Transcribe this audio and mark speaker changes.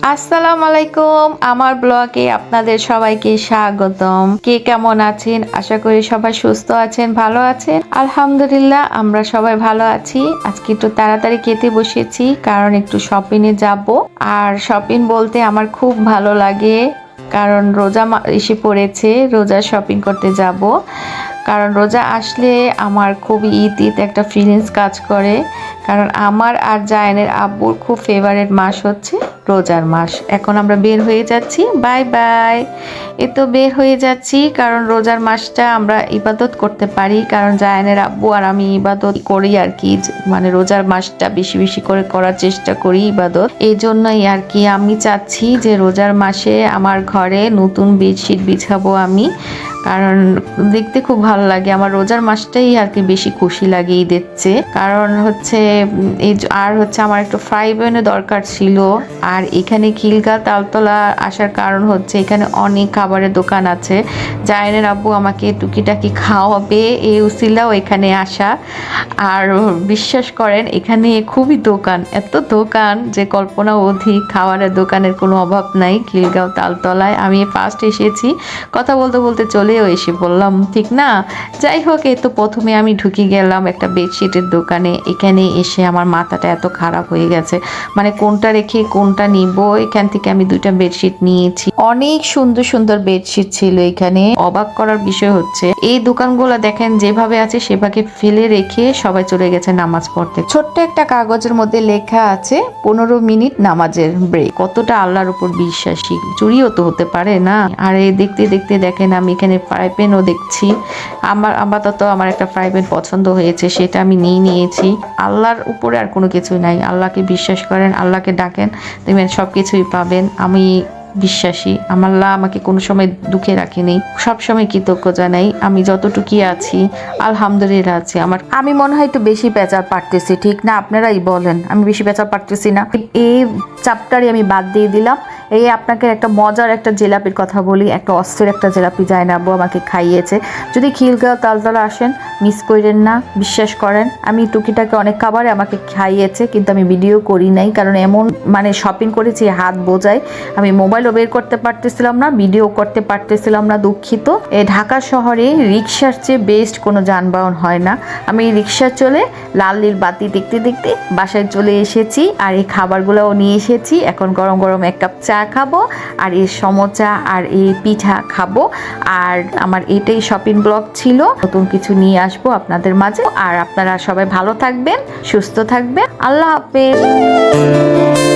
Speaker 1: আসসালামু আলাইকুম, আমার ব্লগে আপনাদের সবাইকে স্বাগতম। কে কেমন আছেন? আশা করি সবাই সুস্থ আছেন, ভালো আছেন। আলহামদুলিল্লাহ আমরা সবাই ভালো আছি। আজকে একটু তাড়াতাড়ি খেতে বসেছি কারণ একটু শপিং এ যাব। আর শপিং বলতে আমার খুব ভালো লাগে কারণ রোজা এসে পড়েছে, রোজা শপিং করতে যাব। কারণ রোজা আসলে আমার খুব ঈদ ঈদ একটা ফিলিংস কাজ করে। কারণ আমার আর জায়নের আব্বুর খুব ফেভারিট মাস হচ্ছে রোজার মাস। এখন আমরা বের হয়ে যাচ্ছি, বাই বাই। তো বের হয়ে যাচ্ছি কারণ রোজার মাসটা আমরা ইবাদত করতে পারি, কারণ জায়নের আব্বু আর আমি ইবাদত করি আর কি, মানে রোজার মাসটা বেশি বেশি করে করার চেষ্টা করি ইবাদত। এই জন্যই আর কি আমি চাচ্ছি যে রোজার মাসে আমার ঘরে নতুন বেডশিট বিছাবো আমি, কারণ দেখতে খুব ভালো লাগে। আমার রোজার মাসটাই আর কি বেশি খুশি লাগে ঈদের চেয়ে। কারণ হচ্ছে এই আর হচ্ছে আমার একটু ফ্রাই প্যানের দরকার ছিল। আর এখানে খিলগা তালতলা আসার কারণ হচ্ছে এখানে অনেক খাবারের দোকান আছে। জায়নের আব্বু আমাকে টুকিটাকি খাওয়াবে এই উসিলাও এখানে আসা। আর বিশ্বাস করেন এখানে খুবই দোকান, এত দোকান যে কল্পনা অধিক। খাবারের দোকানের কোনো অভাব নাই খিলগাঁও তালতলায়। আমি ফার্স্ট এসেছি, কথা বলতে বলতে চলেও এসে বললাম, ঠিক না? যাই হোক, এই তো প্রথমে আমি ঢুকে গেলাম একটা বেডশিটের দোকানে। এখানে এসে আমার মাথাটা এত খারাপ হয়ে গেছে, মানে কোনটা রেখে কোনটা নিব। এখান থেকে আমি দুইটা বেডশিট নিয়েছি, অনেক সুন্দর সুন্দর বেডশিট ছিল এখানে। অবাক করার বিষয় হচ্ছে এই দোকানগুলো দেখেন যেভাবে আছে সেভাবে ফেলে রেখে সবাই চলে গেছে নামাজ পড়তে। ছোট্ট একটা কাগজের মধ্যে লেখা আছে 15 মিনিট নামাজের ব্রেক। কতটা আল্লাহর উপর বিশ্বাসী, চুরিও তো হতে পারে না। আর এই দেখতে দেখতে দেখেন আমি এখানে ফ্রাই প্যানও দেখছি। আমার আপাতত আমার একটা ফ্রাই প্যান পছন্দ হয়েছে, সেটা আমি নিয়েছি। আল্লাহর উপরে আর কোনো কিছু নাই। আল্লাহকে বিশ্বাস করেন, আল্লাহকে ডাকেন, দেখবেন সব কিছুই পাবেন। আমি বিশ্বাসী, আমার আল্লাহ আমাকে কোনো সময় দুঃখে রাখেনি, সব সময় কৃতজ্ঞ জানাই। আমি যতটুকু আছি আলহামদুলিল্লাহ আছি। আমি মনে হয় একটু বেশি পেঁচার পারতেছি, ঠিক না? আপনারাই বলেন আমি বেশি পেঁচার পারতেছি না? এই চাপটারই আমি বাদ দিয়ে দিলাম। এই আপনাকে একটা মজার একটা জিলাপির কথা বলি, একটা অস্থির একটা জিলাপি জায়না আব্বু আমাকে খাইয়েছে। যদি খিলগাঁও তালতলা আসেন মিস করেন না, বিশ্বাস করেন। আমি টুকিটাকে অনেক খাবারে আমাকে খাইয়েছে, কিন্তু আমি ভিডিও করি নাই কারণ এমন মানে শপিং করেছি হাত বোঝায়। আমি মোবাইলও বের করতে পারতেছিলাম না, ভিডিও করতে পারতেছিলাম না, দুঃখিত। ঢাকা শহরে রিক্সার চেয়ে বেস্ট কোনো যানবাহন হয় না। আমি রিক্সা চলে লাল নীল বাতি দেখতে দেখতে বাসায় চলে এসেছি। আর এই খাবারগুলোও নিয়ে এসেছি। এখন গরম গরম এক কাপ চা খাবো, আর এই সমোচা আর এই পিঠা খাবো। আর আমার এটাই শপিং ব্লগ ছিল, নতুন কিছু নিয়ে আসবো আপনাদের মাঝে। আর আপনারা সবাই ভালো থাকবেন, সুস্থ থাকবেন। আল্লাহ হাফেজ।